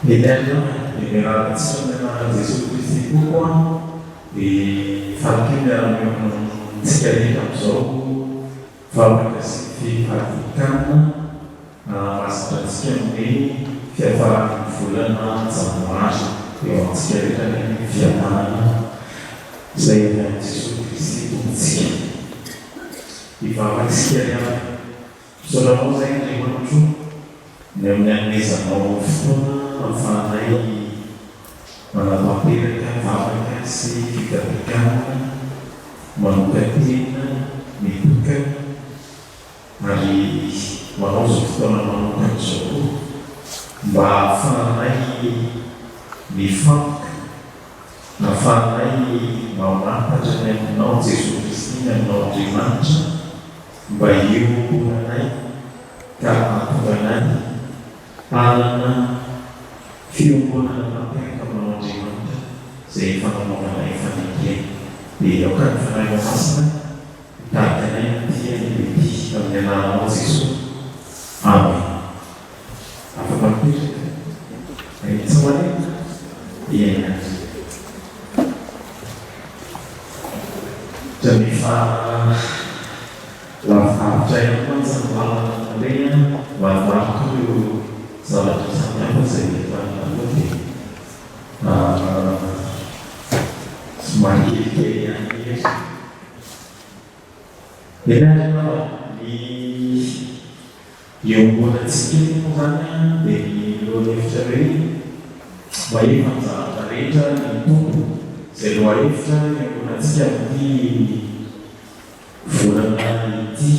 Inilah generasi dengan Yesus Kristus pun di fakir dalam sekali kapsul fabrikasi Vatikan masa sekian ini Vatikan fulana sama yang sekali dari Vatikan saya dan Yesus Kristus di fabrikasi sekali sudah mau saya terima kasih dengan sama Fanai menapakirkan fabrikasi Vatikan menukatin mitukan hari manusia telah menemukan suatu bahwa difak Fanai mau apa dengan non Yesus Kristus dan non dimanca bayu punanai karena punanai alana film apa yang kamu mau saya faham mengenai family dia kan family masalah katanya dia lebih mengenal Yesus. Amin. Apa maksudnya? Ini semuanya? Iya. Jadi lafaz saya pun selalu adanya waktu salah satunya apa sih? Semakin yang ini adalah di yang buat skin misalnya di luar bayi masa gereja itu seluruhnya yang buat skin di fulana itu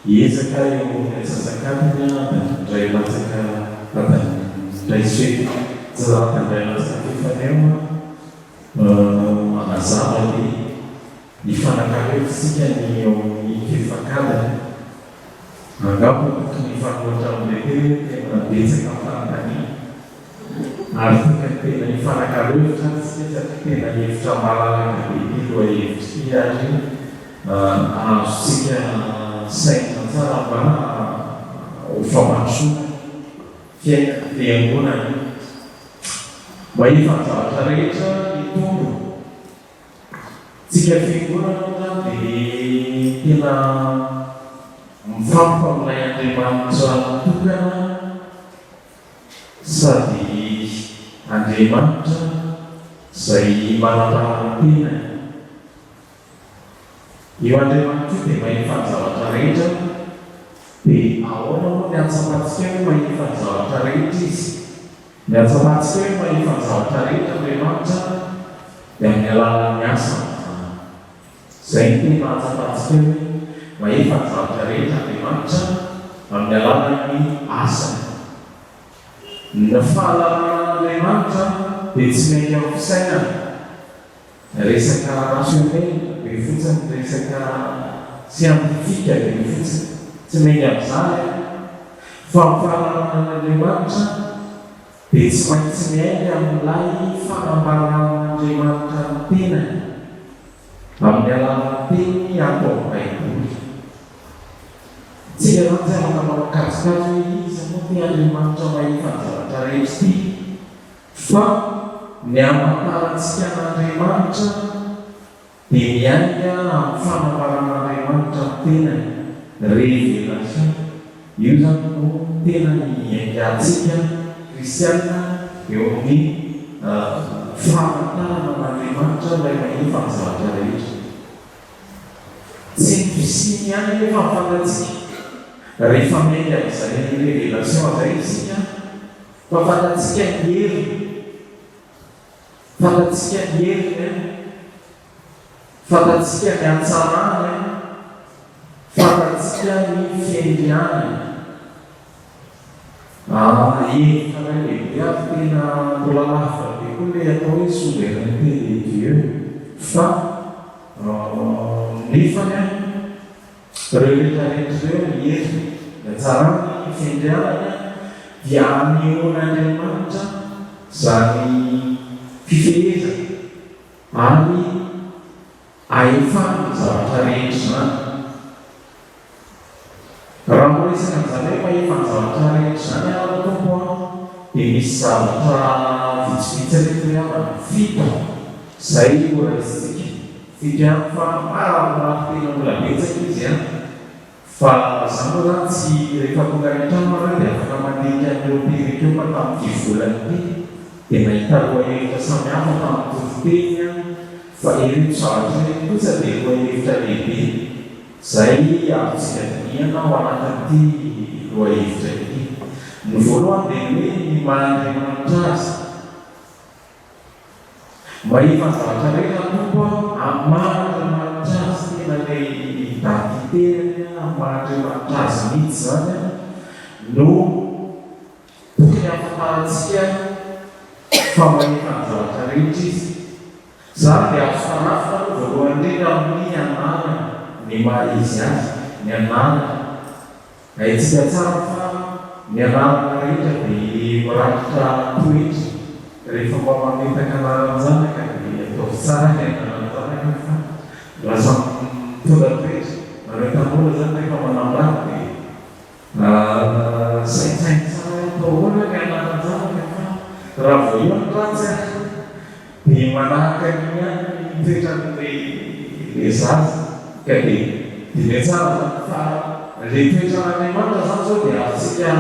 Yesus yang buat sesakannya dan dari masa dari sini selatan dari masa kita masalah di fana kali sekian yang difakada anggap untuk difakada mereka yang bisa kapan tadi artinya kita di fana kali sekian kita di fana kali itu ya sekian saya masalah mana informasi yang guna bayi fana kali jika figura di kita memfaham yang dimaksud juga sedih anjiman seimbang pina iwan dimaksud di main fasa gereja di awal yang sempat sekali main fasa gereja dan sempat sekali main fasa gereja dimaksud yang nyala nyasa sehingga masa pasien bayi faktor dari tapi macam mendalamkan asa nafala dari macam disini saya dari sekarang nasional berfungsi dari sekarang saintifik dari berfungsi semenjak saya faktor dari macam disini yang mulai faktor dari macam tina dalam tim yang baik. Jika saya melakukan sekali seperti yang dimaksud baik dari istri, nyaman sekian dari macam pilihannya sama dari macam tina dari jelasnya yusan tina yang jadinya Kristiana Yahudi fakta dari macam dari fakta dari simplicinya ini fantasi dari família saya ini relação dari isinya fantasi yang diri fantasi yang sama fantasi yang inferior aí também dia pina pulava e quando ia todo isso de Dieu Nifanya berbeda dengan Yesus dan cara inferiornya yang yang macam sani fifeza ali aifa sahaja Islam orang boleh sangat sampai aifa sahaja Islam yang berkumpul di misy zavatra vitsivitsy rehetra fito zay oraisika fito fa maro tena mbola betsaka izy a fa zany moa zany tsy rehefa tonga ny trano areo dia afaka mandinika an'ireo perikeo fa tamin'ity volany ity dia nahita roahevitra samihafa tamin'ny toviteny fa ireto zavatra ireny kosa dia roahevitra lehibe zay azotsika dinihana ao anatin'ity roahevitra ity. Ny voalohany dia hoe ny mahandriamanitra azy mahita zavatra rehetra tompo amin'ny mahandriamanitra azy tena lay identiterany mahandriamanitra azy mihitsy zany no tokony ahafantarantsika fa mahita ny zavatra rehetra izy. Zany dia azo fanafina voalohany indrindra amin'ny anarana ny maha izy azy ny anarana haitsika tsara fa ny anarana rehetra dia mirakitra toetra rehefa mba mametaka anarana zanaka dia atao tsara ny anarana zanaka fa lasa mitondra toetra mametan'olona zany rehefa manambara dia saintsainy tsara atao hoana ny anarana zanaka fa raha vao io ny ratsy dia manahaka ny any toetran'le zaza ka dia tsara fa le toetran'Andriamanitra zany zao dia azontsika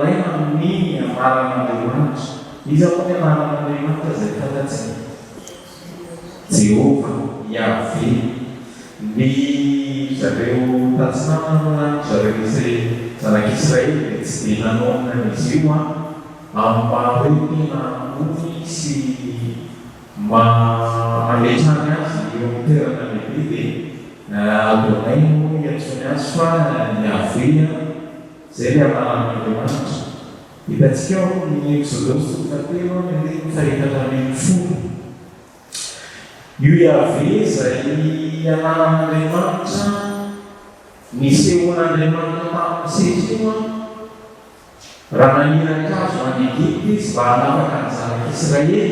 laina amin'ny anaran'Andriamanitra. Iza moa ny anaran'Andriamanitra zay fantatsika? Jehova Yahvé. Ny zareo tatsinana zareo izay zanak'Israely tsy dia nanonona izy io amin'ny maha hoe tena ambony sy mametrany azy eo amin'ny toerana lehibe dia adonay no hiantsony azy fa ny Yahvé zay le anaran'Andriamanitra. Hitantsika ao ny Exodosy fatelo ny fahetatra amin'ny folo. Io Yahvé zay anaran'Andriamanitra nisehoan'Andriamanitra tamin'ny sesio raha naniraka azo any Egypte izy mba hanapaka ny zanak'Israely.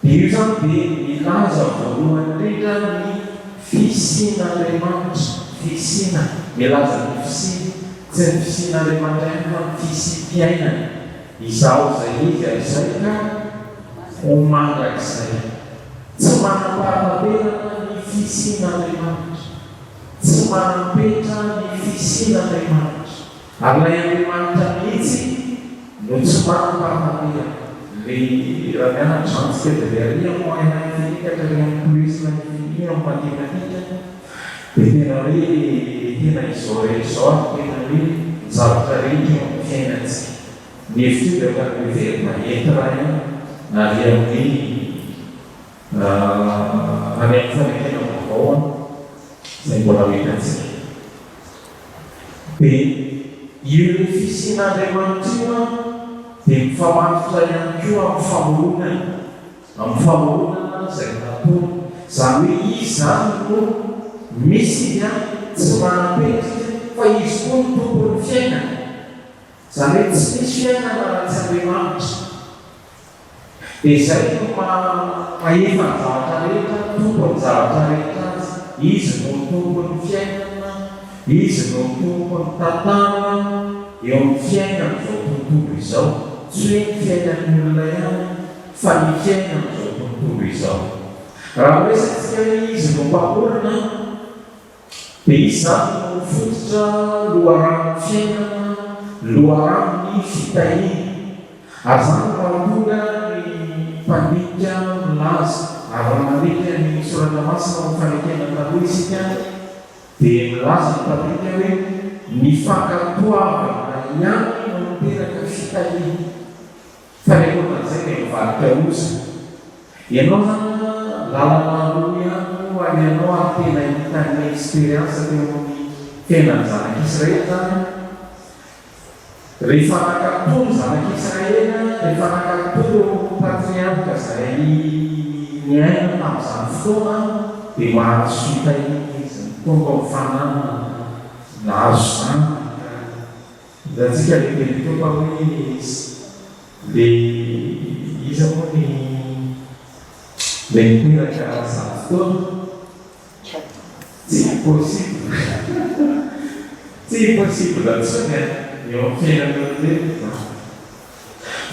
Dia io zany dia milaza voalohany indrindra ny fisian'Andriamanitra. Fisina milaza ny fisina tsy ny fisian'Andriamanitra ihany fa ny fisim-piainana. Izao zay izy izay ka ho mangak'izay. Tsy manam-pahatabelana ny fisian'Andriamanitra, tsy manam-petra ny fisian'Andriamanitra. Ary ilay Andriamanitra mihitsy no tsy manam-pahatabelana. Le raha mianatra antsika dia ria mo aina finikatra ria ampolisina finia amin'ny matematika dia tena hoe tena izao rehetra tena hoe zavatra rehetra eo amin'ny fiainantsika. Ny hevitra io dia hoe verina entra na ria amin'ny any amin'ny fanekena vaovao zay mbola ho hitantsika. Dia io le fisian'Andriamanitra io dia mifamatotra ihany koa amin'ny famoronana. Amin'ny famoronana zay nataony zany hoe izy zany no misy izy tsy manam-petrika fa izy koa no tompon'ny fiainana. Zany hoe tsy misy fiainana raha tsy Andriamanitra. Dia izay no mahefa ny zavatra rehetra, tompony zavatra rehetra azy. Izy no tompon'ny fiainana, izy no tompon'ny tantara eo amin'ny fiainana zao tontolo izao. Tsy hoe ny fiainan'ny olona ihany fa ny fiainana zao tontolo izao. Raha resantsika hoe izy no mpamorona dia izy zany no fototra loharan'ny fiainana, loharan'ny fitahiana. Ary zany mahatonga mpandinika milaza ary mandinika ny soratra masina amin'ny fanekena taloha isika dia milaza ny mpandinika hoe ny fankatoavana ihany no miteraka fitahiana. Fanehoana zay dia mivarotra oza. Ianao zany lalana aloha ihany no alianao ary tena hitany expérience teo amin'ny fiainan'ny zanak'Israely zany. Rehefa nakatory zanak'Israely, rehefa nakatory patriarka zay niaina tamin'izany fotoana dia mahazo fitahiana izy tonga mifanana nahazo zanaka. Hitantsika le peritopa hoe le iza moa ny le niteraka zany fotoana tsy possible tsy possible intsony eo amin'ny fiainan'olombelona.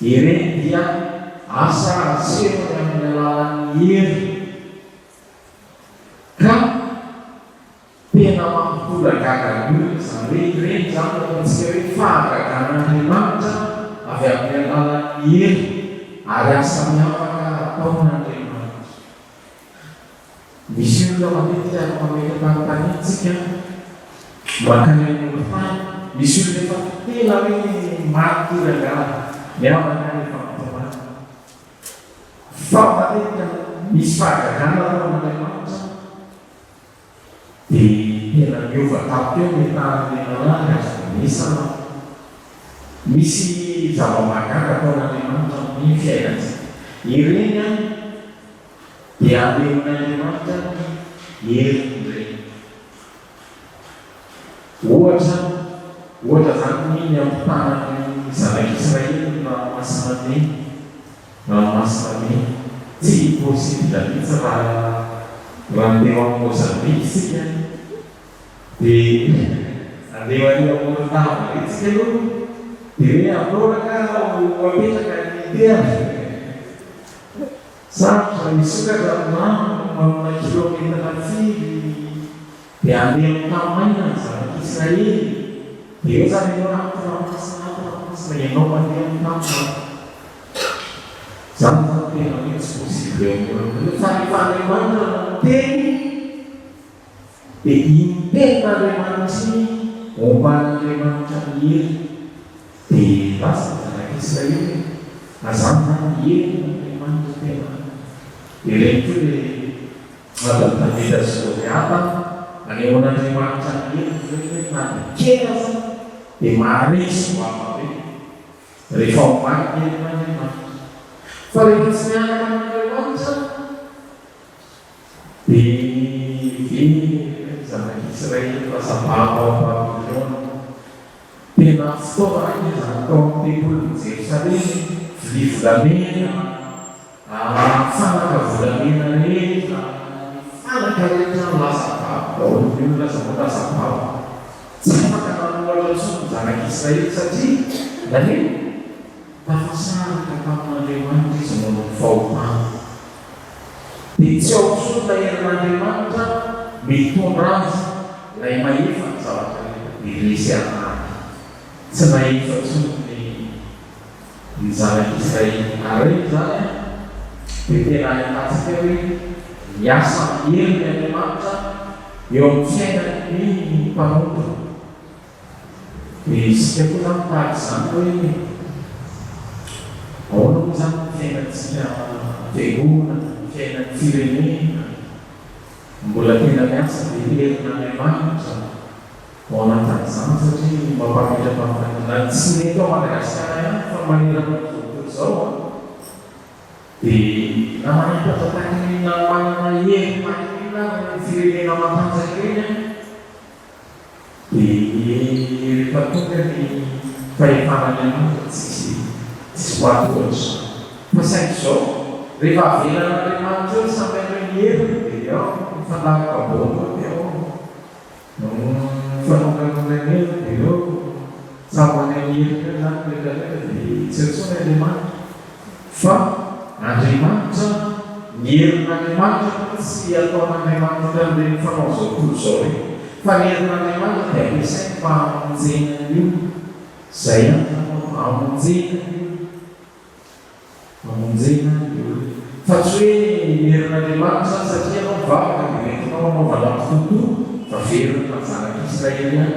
Ireny dia asa aseho amin'ny alalan'ny hery ka tena mampitolagaga ny olona zany hoe ireny zany ataontsika hoe fahagagan'Andriamanitra avy amin'ny alalan'ny hery ary asa miavaka ataon'Andriamanitra. Misy olona matetika ary mametrapantanitsika mankany amin'ny tany, misy olona efa tena hoe mahatolagaga miavaka rehefa mitaomana fa matetika misy fahagagana ataon'Andriamanitra dia tena miova tapika eo metan'ny lalàna misana misy zava-mahagaga ataon'Andriamanitra amin'ny fiainantsika. Ireny dia aleon'Andriamanitra heriny ireny. Ohatra zany ny ampitanany zanak'Israely ranomasina tsy possible mihitsy raha andeha amin'ny Mozambique isika dia andeha any amoron-tany itsika aloha dia hoe atoraka apetraka ny ideany sarotra misokatra manana kilometatra firy dia andeha amin'ny tany maina ny zanak'Israely dia eo zany eo ranomasina ianao mandeha amin'ny tany maina zany zany tena hoe tsy possible eo fa rehefa Andriamanitra no teny dia iny tenin'Andriamanitra momban'Andriamanitra ny hery dia lasa zanak'Israely azany zany herin'Andriamanitra tena ireny koa le matantaneta Zoriata anehoan'Andriamanitra ny hery na kera zany dia maharesy vava hoe rehefa omaky herin'Andriamanitra. Fa rehefa tsy miaraka amin'Andriamanitra dia zanak'Israely lasa-bava ao Babilôna. Tena fotoana izy atao amin'ny tempolin'i Jerosalemy vilia volamena, fanaka volamena rehetra, fanaka rehetra lasa-bava daholo ny olona lasa-bava. Tsy afaka nanoatra intsony zanak'Israely satria nany tafasaraka tamin'Andriamanitra izy manao ny fahotana. Dia tsy ao intsony herin'Andriamanitra mitondra azy ilay mahefa ny zavatra dia resy anaty. Tsy mahefa intsony ny zanak'Israely ary zany dia tena ahitatsika hoe miasa herin'ny Andriamanitra eo amin'ny fiainan'ny mpanompo. Dia isika koa zany tahaka izany hoe ahoana moa zany fiainantsika fiangonana, fiainan'ny firenena mbola tena miasa dia herin'Andriamanitra ao anatin'izany satria mampametra-pahafanana tsy mety ao Madagasikara ihany fa manerana tontolo izao dia na manapatra tahakiny na manana hery mahaina ny firenena matanjaka ireny dia rehefa tonga ny fahefan'Andriamanitra tsy voatoatra. Fa saingy izao rehefa avelan'Andriamanitra eo samy amin'ny hery dia ao mifandaharam-baboaka dia ao mifanonganongana hery dia ao samy amin'ny hery eo zany rehetrarehetra dia tsy antsoina Andriamanitra fa Andriamanitra ny herin'Andriamanitra tsy ataon'Andriamanitra amin'ireny fanao izao tontolo izao hoe fa ny herin'Andriamanitra dia ampiasainy mba hamonjena ny olona izay hamonjena ny olona fa tsy hoe ny herin'Andriamanitra satria anao mivavaka dia entinao anaovana tontolo fa verina ny zanak'Israely ihany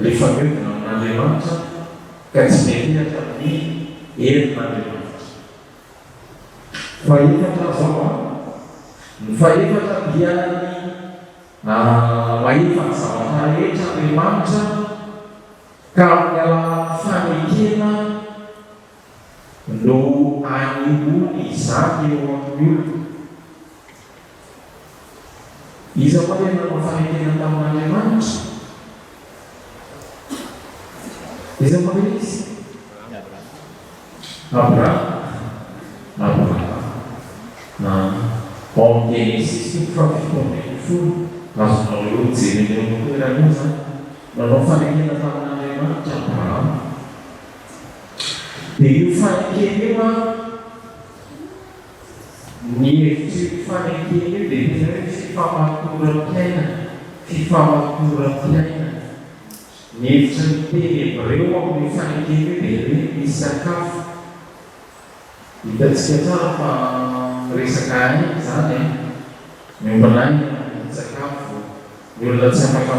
rehefa miodina amin'Andriamanitra ka tsy mety amin'ny herin'Andriamanitra. Faefatra zao ny faefatra dia ny mahefa ny zavatra rehetra Andriamanitra ka amin'ny alalan'ny fanekena no anehoany izany eo amin'ny olona. Iza moa ilay nanao fanekena tamin'Andriamanitra? Iza moa ilay izy? Abraham. Ao amin'ny Genesis 15:10 azonao eo jereny eo toerana io zany nanao fanekena tamin'Andriamanitra Abraham. dia io fanekena io ny hevitry fanekena io dia tena hoe fifamatoram-piaina, fifamatoram-piaina. Ny hevitry ny teny Hebreo amin'ny fanekena io dia hoe misy sakafo. Hitantsika tsara fa resaka aina zany miombana ny sakafo. Ny olona tsy afaka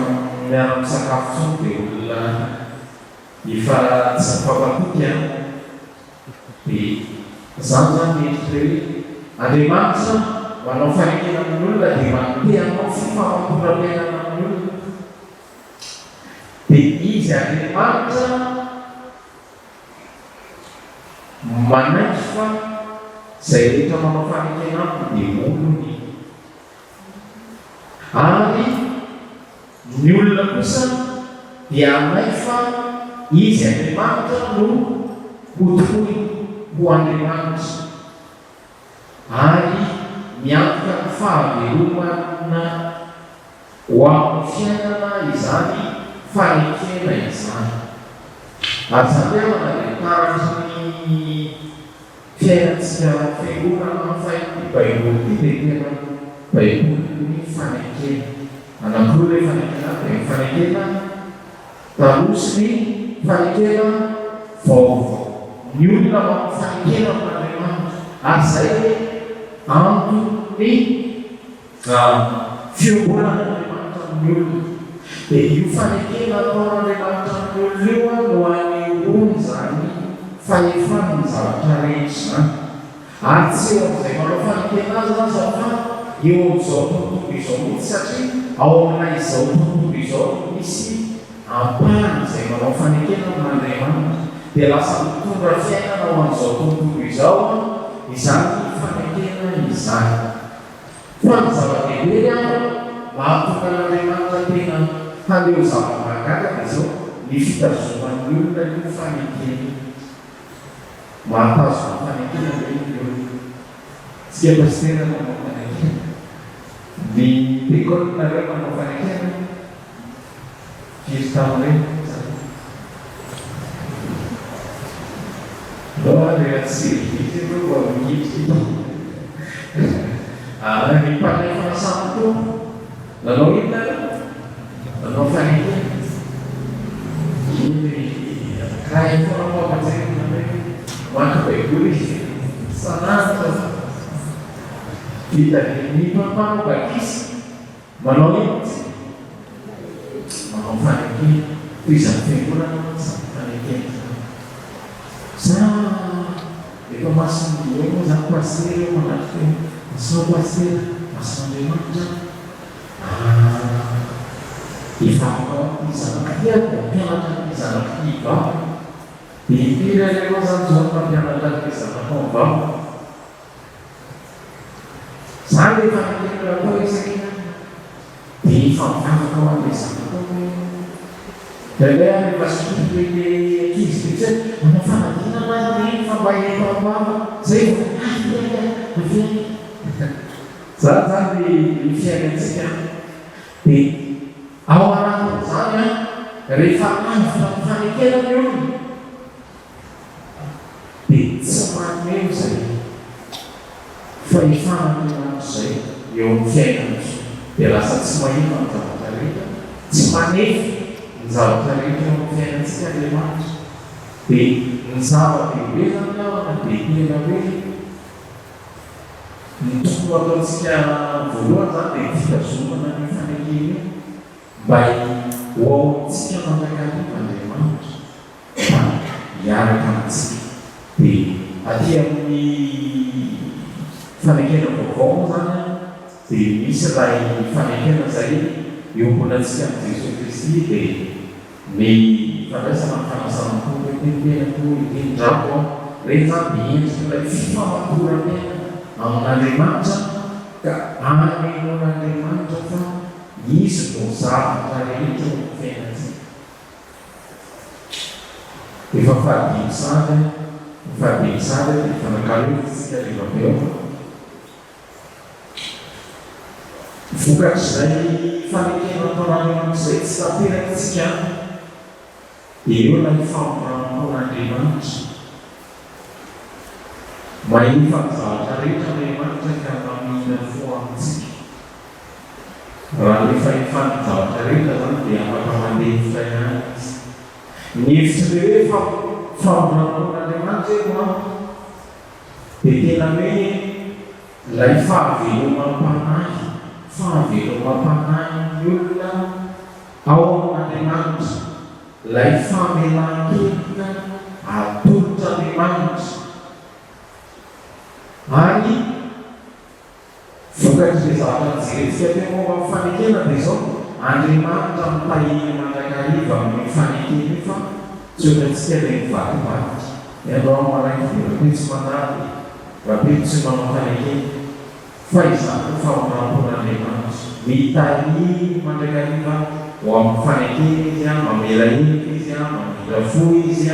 miara-misakafo tsony dia olona efa tsy mifampatoky a. Dia zany zany endrika hoe Andriamanitra manao fanekena amin'ny olona dia manome anao fifamatoram-piainana amin'ny olona. Dia izy Andriamanitra manaiky fa izay rehetra manao fanekena aminy dia olony. Ary ny olona kosa dia anaiky fa izy Andriamanitra no hotohiny ho Andriamanitra. Ary miantoka ny fahavelomana ho amin'ny fiainana izany fanekena izany. Ary zany hoe manarakaratry ny fiainantsika fiangonana fahainy Baiboly dia tena Baiboly ny fanekena. Anankiroa ilay fanekena dia ny fanekena taloha ny fanekena vaovao. Ny olona manao fanekena amin'Andriamanitra ary izay hoe antony fiangonan'Andriamanitra amin'ny olona. Dia io fanekena ataon'Andriamanitra amin'ny olona io no hanehoany zany fahefana ny zavatra rehetra zany. Ary tsy eo amin'izay manao fanekena azy aza fa eo amin'izao tontolo izao mihitsy satria ao amin'ilay izao tontolo izao misy ampahany izay manao fanekena amin'Andriamanitra. Dia lasa mitondra fiainana ao amin'izao tontolo izao izany fanekena izany. Fa ny zava-dehibe mahatonga n'Andriamanitra tena haneo zava-mahagaga dia izao ny fitazoman'ny olona io fanekena. Mahatazo ny fanekena dia ny olona. Tsika pastera manao fanekena. Ny école-nareo manao fanekena. Firy tamin'ireny Glória a Deus, ni panay fanasana to nanao ina nanao fanekena kaya fona mampatsahina maka Baiboly sanata vita ny mampanao bakisy manao ina manao fanekena toy izany fiangonana izany fanekena. Efa masony hoe moa zany pasera eo manaty hoe masao pasera mason'Andriamanitra efa afaka izanakia dia mpianatra ny zanak'ivavy dia impiry aleoa zany zao mampianatra ny zanak'ivavy. Zany rehefa fanekena atao isakina dia efa mivavaka ho an'ilay zanak'ao. Dia rehefa sototo ile ankizy dia zay manao fanadinana ny fambaheto am-bava zay zany zany ny fiainantsika. Dia ao anatin'izany rehefa avotra ny fanekena ny olona dia tsy maneo zay fahefana izay eo amin'ny fiainana. Dia lasa tsy mahina ny zavatra rehetra, tsy manefy ny zavatra rehetra eo amin'ny fiainantsika Andriamanitra. Dia ny zava-dehibe zany ao dia tena hoe ny tokony ataontsika voalohany zany dia fitazomana ny fanekena io mba ho ao-tsika manjakariva Andriamanitra fa hiaraka amintsika. Dia aty amin'ny fanekena vaovao zany dia misy ray fanekena zay iombonantsika amin'ny Jesosy Kristy dia ny fandraisana ny fanasana tombo itentenako itendrako reny zany miendrika ilay fifamatoram-piaina amin'Andriamanitra ka hanehoan'Andriamanitra fa izy no zavatra rehetra ny fiainantsika. Efa fahadimsady dia fanankalofitsika rehefa eo vokatr'izay fanekena ataon'Andriamanitra izay tsy tanteraka tsika dia eo ilay fampiranon'Andriamanitra mahita ny zavatra rehetra Andriamanitra ka mamina fo amintsika. Raha le fahefany zavatra rehetra zany dia afaka mandeha fiainana izy. Ny hevitry le hoe famoran'Andriamanitra eo dia tena hoe ilay fahavelomam-panahy ny olona ao amin'Andriamanitra, ilay famelan-kelika atolotr'Andriamanitra. Ary vokatry le zavatra nijerentsika teo momba ny fanekena dia izao Andriamanitra mitahiny mandrakariva amin'ny fanekena io fa tsy ohatritsika ilay mivadibady. Ianao malaina dia raha tsy mandady, raha tsy manao fanekena fa izany ho famoram-pon'Andriamanitra. Mitahiny mandrakariva ho amin'ny fanekena izy mamela helika izy mamela fo izy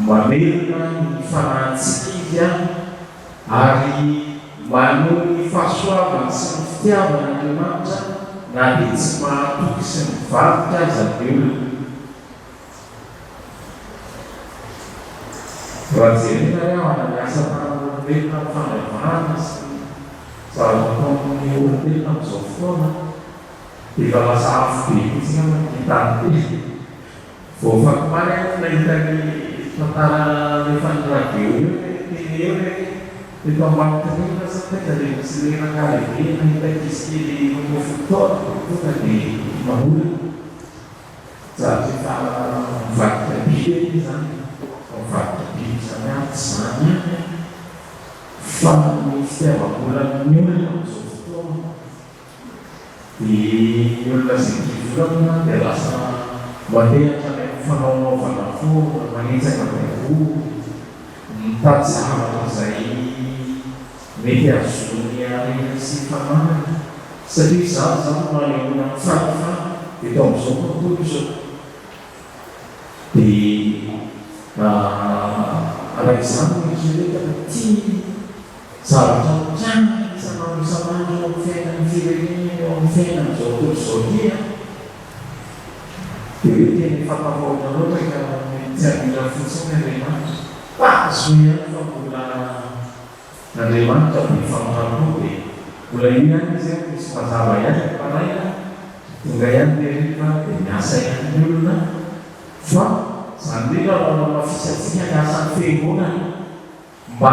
mamelona ny fanahintsika izy ary manohy ny fahasoavana sy ny fitiavan'Andriamanitra na dia tsy mahatoky sy mivarotra aza ny olona. Raha jerena hoe ao ananiasa tanan'olombelona ny fandavahana sy zavatra ataon'ny olombelona amin'izao fotoana dia efa lasa afo be mihitsy ny tany be. Vao fakomary nahita ny tantara rehefa ny radio eo teny eo eto ambanitonina sa tena dia misy leraka lehibe nahita ankizy kely fotoana tonga dia mahorona zavatra efa mivadika biby izy zany, mivadika biby zany tsy zany fa ny fitiavam-bolan'ny olona amin'izao fotoana dia ny olona izay mivolana dia lasa mandehatra ilay fanaonaovana fo manitsaka baiboly mitady zavatra izay mety azony arena sy fananana satria izany zany manehoana ny farafara eto amin'izao tontolo izao. Dia araka izany izy rehetra tia zavatra mitranga isanandro isanandro eo amin'ny fiainan'ny firenena eo amin'ny fiainan'izao tontolo izao dia hoe teny fatavaona loatra ka tsy amila fotsiny Andriamanitra. Azo ihany fa mbola Andriamanitra be famorampo dia mbola io ihany izy misy mazava ihany mpanaina tonga ihany le riva dia miasa ihany ny olona fa zany hoe raha mamafisatsika ny asan'ny fiangonana mba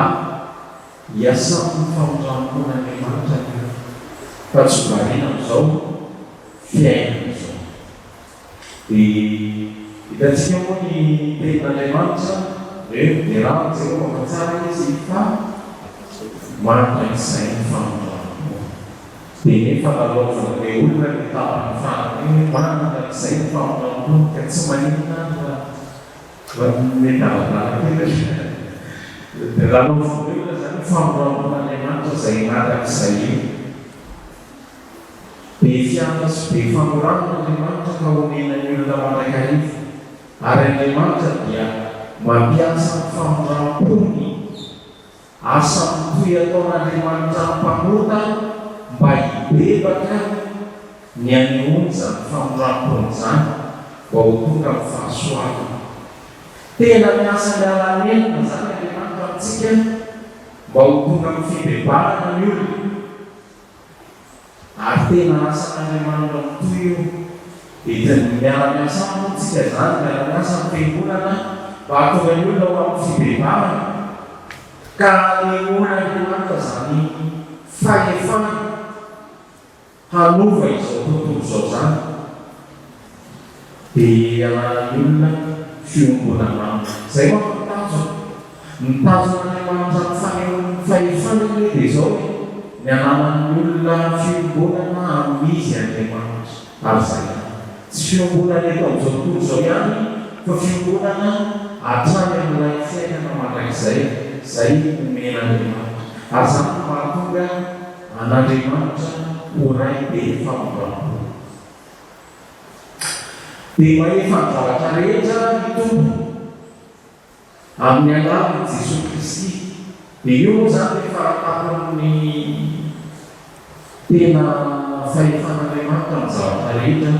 hiasan'ny famorampon'Andriamanitra fa tsy variana amin'izao fiainana izao. Dia hitantsika moa ny tenin'Andriamanitra hoe dia raha Jehovah tsara izy fa mandrakizay ny famorampo. Dia nefa lalaovana ilay olona ny tapany farany mandrakizay ny famorampo ka tsy maninona mety aladala kely. Dia lalaovana olona zany famorampon'Andriamanitra izay mandrakizay io. Be fiana sy be famoran'Andriamanitra ka omenany olona mandrakariva ary Andriamanitra dia mampiasa ny famoram-pony asa mitoy ataon'Andriamanitra mpamota mba hibebaka ny anionja ny famoram-pony zany mba ho tonga ny fahasoavana. Tena miasa mialan'elina zany Andriamanitra amintsika mba ho tonga ny fibebahana ny olona. Ary tena asan'Andriamanitra mitoy io dia miara-miasa amintsika zany miara-miasa ny fiangonana mba hahatonga ny olona ho amin'ny fibebahana ka hanehoana Andriamanitra zany fahefana hanova izao tontolo izao zany dia ananany olona fiombonana izay mitazon'Andriamanitra ny fahefana hoe dia izao ny ananany olona fiombonana amizy Andriamanitra. Ary zay tsy fiombonana eto amin'izao tontolo izao ihany fa fiombonana hatrany amin'ilay fiainana mandrakizay izay omen'Andriamanitra. Ary zany no mahatonga an'Andriamanitra ho ray be famorampo. Dia mahefa ny zavatra rehetra ny tompo amin'ny anaran'i Jesosy Kristy. Dia io moa zany efa tapon'ny tena fahefan'Andriamanitra amin'ny zavatra rehetra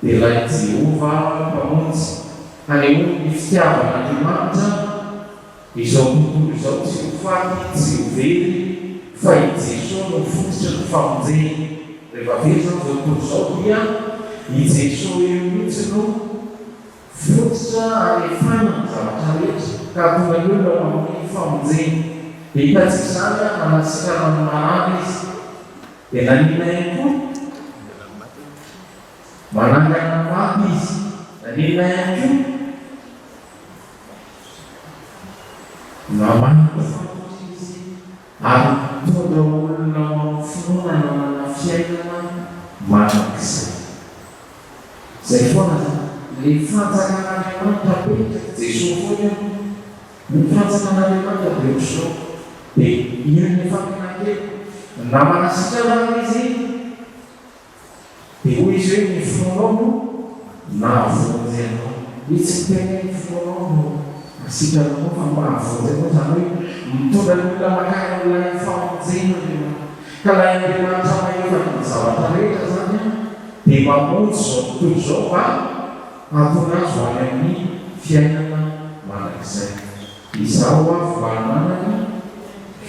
dia ilay Jehovah mpamonjy hanehoany ny fitiavan'Andriamanitra izao tontolo izao tsy ho faty tsy ho very fa i Jesosy no fototra ny famonjeny. Rehefa very zao zao tontolo izao dia i Jesosy eo mihitsy no fototra alefana ny zavatra rehetra ka tonga ny olona amin'ny famonjeny. Hitantsika izany manasika marana izy dia nanina ihany koa manangana maty izy, nanina ihany koa namanaka fantotra izy ary tonga olona finoana nanana fiainana manak'izay. Zay foana le fanjakan'Andriamanitra apetraka Jesosy foana ny fanjakan'Andriamanitra Jesosy dia io ny fampinan-kely na manasitrana izy dia hoy izy hoe ny finoanao na avonjenao. Izy tsy miteny ny finoanao no asitranao fa mahavonjenao zany hoe mitondra ny olona makany olona famonjena ka ilay Andriamanitra mahefana ny zavatra rehetra zany dia mamonjy zao tontolo izao mba hahatonga azy ho any amin'ny fiainana manak'izay. Izao avy mba hananany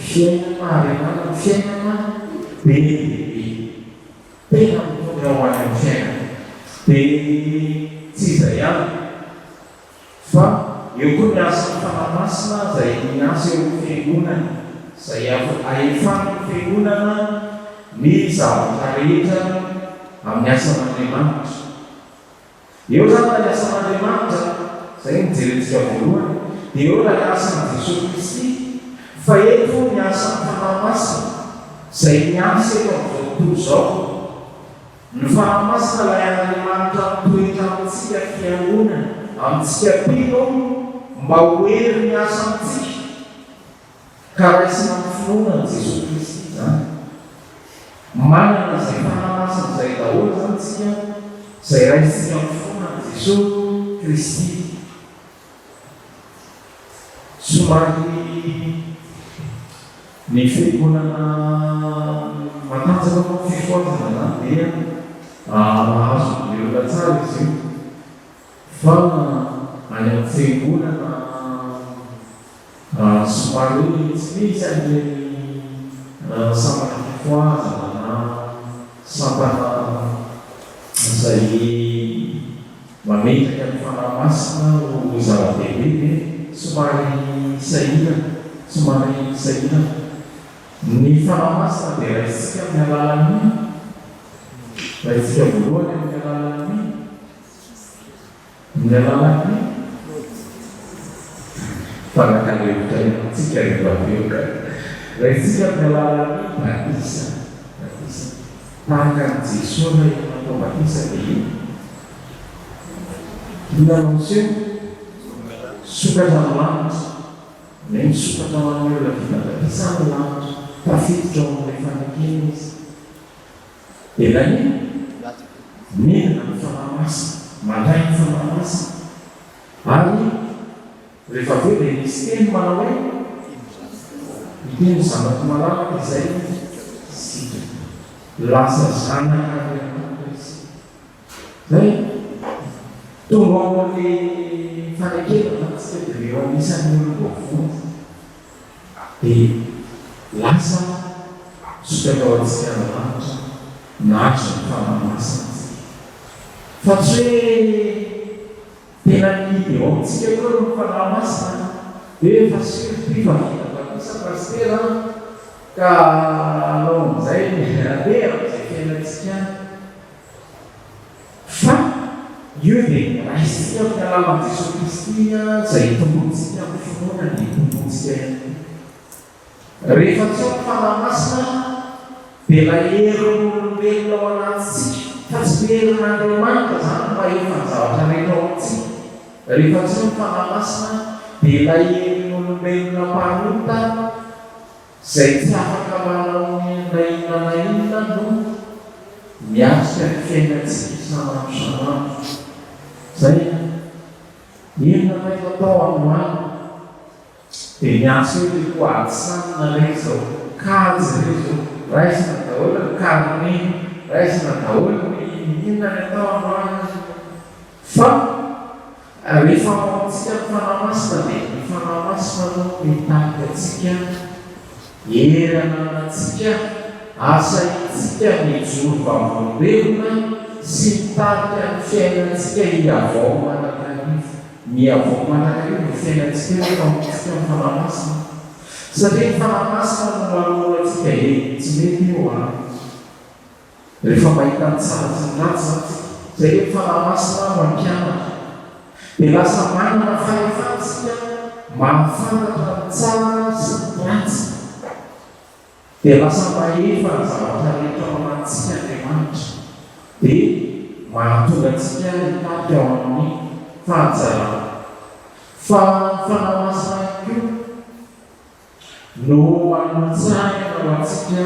fiainana ary hananany fiainana be tena mitondra ho any amin'ny fiainana. Dia tsy izay ihany fa eo koa ny asan'ny fanamasina izay miasa eo amin'ny fiangonana izay ahefana ny fiangonana ny zavatra rehetra amin'ny asan'Andriamanitra. Eo zany ny asan'Andriamanitra izay mijerentsika voalohany dia eo ilay asan'i Jesosy Kristy fa eto ny asan'ny fanamasina izay miasa eto amin'izao tontolo izao. Ny fanamasina ilay Andriamanitra mitoetra amintsika fiangonana amintsika mpino mba hoery ny asa amintsika ka raisina ny finoana ny Jesosy Kristy zany. Manana izay fanamasina izay daholo zany tsika izay raisitsika ny finoana ny Jesosy Kristy. Somary ny fiangonana matanjaka moa fifoazana zany dia mahazo ny olona tsara izy io fa any amin'ny fiangonana somary tsy misy an'ireny sampana fifoazana na sampana izay mametraka ny fanamasina ho zava-dehibe dia somary sahirana. Ny fanamasina dia raisitsika amin'ny alalan'ny raisitsika voalohany amin'ny alalan'ny fanankan'hevitra antsika rehefa beoka raisitsika amin'ny alalan'ny batisa tahaka ny Jesosy raha natao batisa dia hinanao seho sokatra ny lanitra na misokatra ho an'ny olona vita batisa ny lanitra tafiditra ao amin'ilay fanekena izy dia nanina minana ny fanamasina mandray ny fanamasina ary rehefa aveo dia nisy teny manao hoe iteny zanako malalaka izay sika lasa zanaka Andriamanitra izy zay tonga ao amin'ilay fanekena tsika dia eo anisan'ny olona voavony dia lasa sokatra ao antsika ny lanitra nahatra ny fanamasina fa tsy hoe tena nidy eo amintsika koa ny fanamasina dia efa siripivavita batisa pastera ka anao amin'izay adera amin'izay fiainantsika fa io dia raisitsika amin'ny alalan'i Jesosy Kristy izay tombontsika amin'ny finoana ny tombontsika ihany. Rehefa tsy ao ny fanamasina dia ilay herin'olombelona ao anatintsika fa tsy herin'Andriamanitra zany mba efa ny zavatra rehetra ao amintsika. Rehefa tsy ao ny fanamasina dia ilay herin'olombelona mpanota izay tsy afaka manao na inona no miatrika ny fiainantsika isanandro isanandro. Zay inona no atao androany dia miasa hoe ho adisanina ilay izao kajy ilay izao raisina daholo ny karne raisina daholo ny inona ny atao androany fa rehefa maontsika fanamasyna dia ny fanamasyna no mitahaka atsika erananatsika asa itsika mijoro vavolombelona sy mitahaka ny fiainantsika iavao manakarivo miavao manakarivo ny fiainantsika rehefa maontsika ny fanamasina satria ny fanamasina no manoloantsika tsy mety io rehefa mahita ny tsara sy ny ratsy zay hoe fanamasina mampianatra dia lasa manana fahefansika mahafantatra ny tsara sy ny ratsy dia lasa mahefa ny zavatra rehetra ao anatintsika Andriamanitra dia mahatonga antsika hitarika ao amin'ny fahatsarana fa fanamasina io no manotsaina ho antsika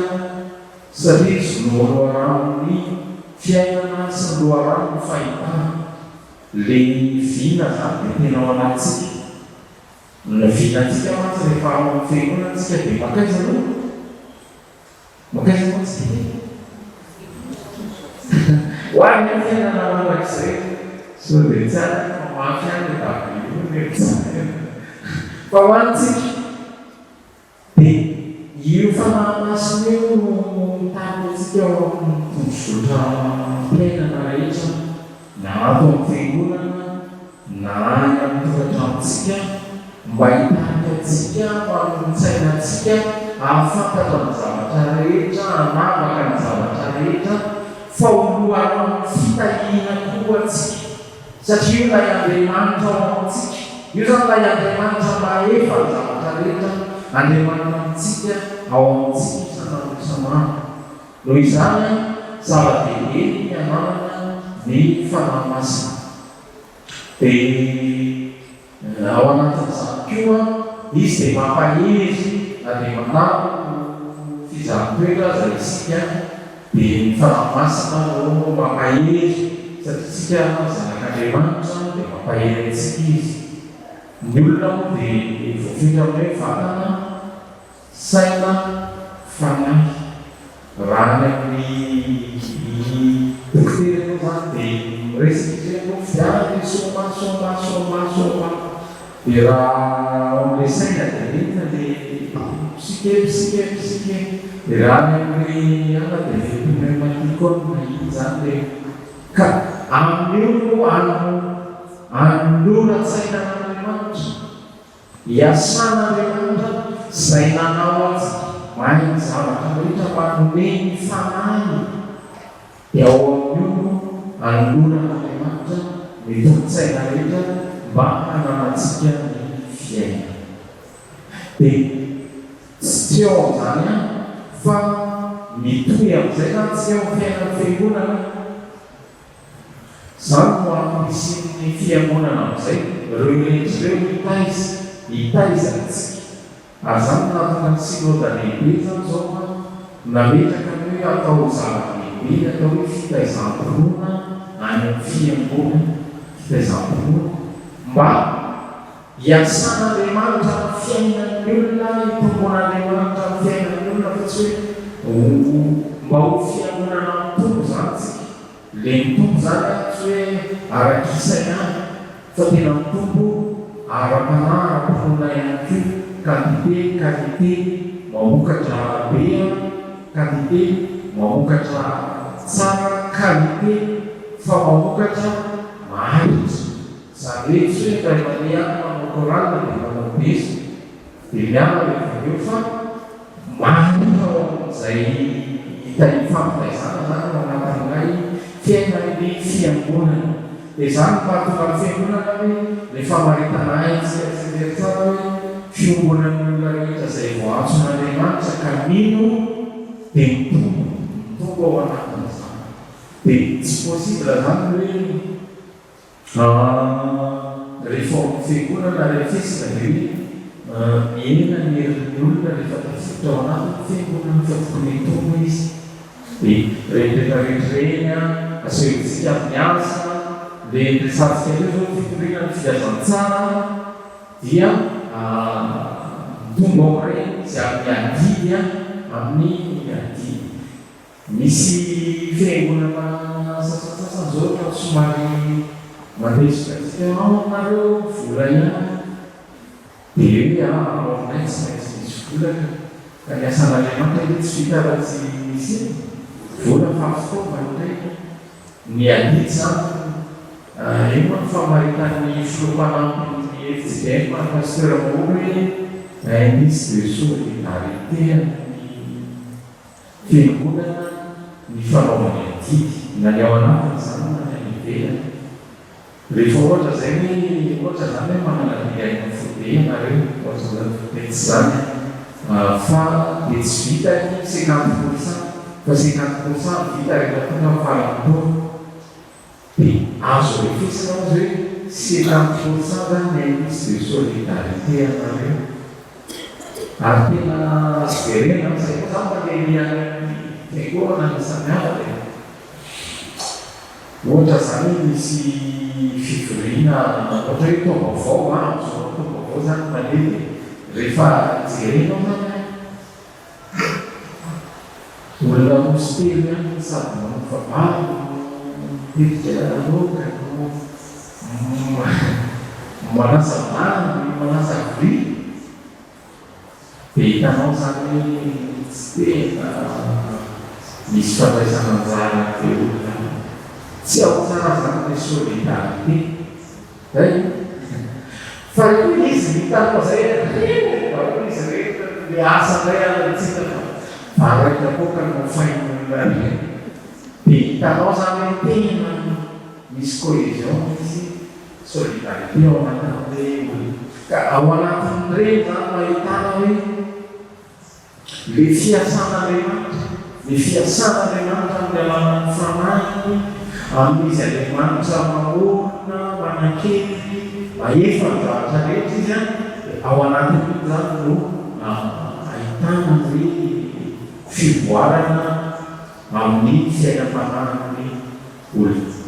satria izy no loharanony fiainana sy loharanony fahitana le vina zany dia tena ao anatsika ny vinantsika mantsy rehefa ao amin'ny fiangonantsika dia makaiza aloha makaiza mantsika ho any amin'ny fiainana mandrakizay so dia tsara mafy any le davily fa ho antsika dia io fanamasina io tamintsika ao amin'ny tombotsotra fiainana rehetra na ato amin'ny fiangonana na any amin'ny tokantranontsika mba hitahaka atsika mamonotsainantsika ahafantatra ny zavatra rehetra hanavaka ny zavatra rehetra fa olohanao fitahiana koa atsika satria io lay Andriamanitra ao amintsika io zany lay Andriamanitra mahefa ny zavatra rehetra Andriamanitra amintsika ao amintsika isanandrosamana noho izany zava-dehibe ny ananana ny fanamasina dia ao anatin'izany koa izy dia mampahery na dia manao fizahan-toetra zay isika dia ny fanamasina no mampahery satria isika zanak'Andriamanitra dia mampahery antsika izy ny olona moa dia voafetra amin'ny hoe vatana saina fanahy raha ny amin'ny dokotera io zany dia miresaka izy hoe no fiary soma dia raha amin'ilay saina dia entina dia psike dia raha ny amin'ny ana dia pneumatique mahiny zany dia ka amin'io no anoratsainan'Andriamanitra hiasana Andriamanitra zay nanao azy mahay ny zavatra rehetra manome ny fanahy dia ao amin'io anoran'Andriamanitra ny tokotsaina rehetra mba hananatsika ny fiaina dia tsy ao zany fa mitohy amin'izay zany tsy ao fiainan'ny fiangonana zany no ampisin'ny fiangonana amin'izay reo rehetra reo hitaiza antsika ary zany nahatonga ny synode lehibe zany zao nametraka ny hoe atao zava-dehibe atao hoe fitaizam-pinoana any amin'ny fiangonana fitaizam-pinoana mba hiasan'Andriamanitra ny fiainan'ny olona hitomboan'Andriamanitra ny fiainan'ny olona fa tsy hoe mba ho fiangonana mitombo zany tsika le mitombo zany tsy hoe arak-isaina fa tena mitombo ara-panahy ara-pinoana ihany koa qualité mamokatra bea qualité mamokatra tsara qualité fa mamokatra maharitra zany hoe tsy hoe iray mandeha manao koralina dia manao beso dia miana rehefa eo fa maharitra ao amin'izay hita hifampitaizana zany ao anatin'ilay fiainan'ny fiangonana dia zany mahatonga ny fiangonana hoe rehefa maritana aitsika tsendry tsara hoe fiangonan'ny olona rehetra izay voatson'Andriamanitra ka mino dia mitombo ao anatin'izany dia tsy possible zany hoe rehefa fiangonana rehafesina dia hoe miena ny herin'ny olona rehefa tafiditra ao anatin'ny fiangonana fa tokony hitombo izy dia rehetrarehetra asehontsika amin'ny asa le resatsika teo zao fitoriana ny filazantsara dia mitombo ao reny sy amin'ny adidy amin'ny adidy misy fiangonana sasasasa zao fa somary mandresika nareo vola ihany dia ao aminay tsy maintsy misy volaka ka ny asan'Andriamanitra ilay tsy vita raha-tsy misy vola fafotova ndray ny adidy zany io moa ny famaritan'ny filompanampy ny FJM pasteur Maoro hoe misy de solidarité amin'ny fiangonana ny fanaovany adidy na ny ao anatiny zany na ny ivelany. Rehefa ohatra zay hoe ohatra zany hoe manana digaina fobe ianareo ohatra zany mety zany fa de tsy vita ny 50% fa 50% vita rehefa tonga fahalampoana dia azo refesina azy hoe 50% zany misy de solidarité ianareo ary tena verena zay koa zany mandeha fiangonana ny samihafa dia ohatra zany misy fivoriana ohatra hoe taom-baovao am'zao taom-baovao zany mandeha rehefa jerenao zany olona mosy telo ihany sady manofavalo tetika loka manasa vany manasa vy dia hitanao zany tsy tena misy fandraisana anjara be olona tsy ao tsara zany le solidarité zay fa io izy hitanao zay izy rehetra le asa ndray alatsika fa araika koka no fain'olona dia hitanao zany tena misy cohésion misy solidarité ao anatin'le olona ka ao anatin'ireny zany mahitana hoe le fiasan'Andriamanitra le fiasan'Andriamanitra amin'ny alalan'ny fanahy amin'izy Andriamanitra mahorona manakely mahefa ny zavatra rehetra izy ao anatin'io zany no ahitana hoe fivoarana amin'ny fiainam-panan'ny olona.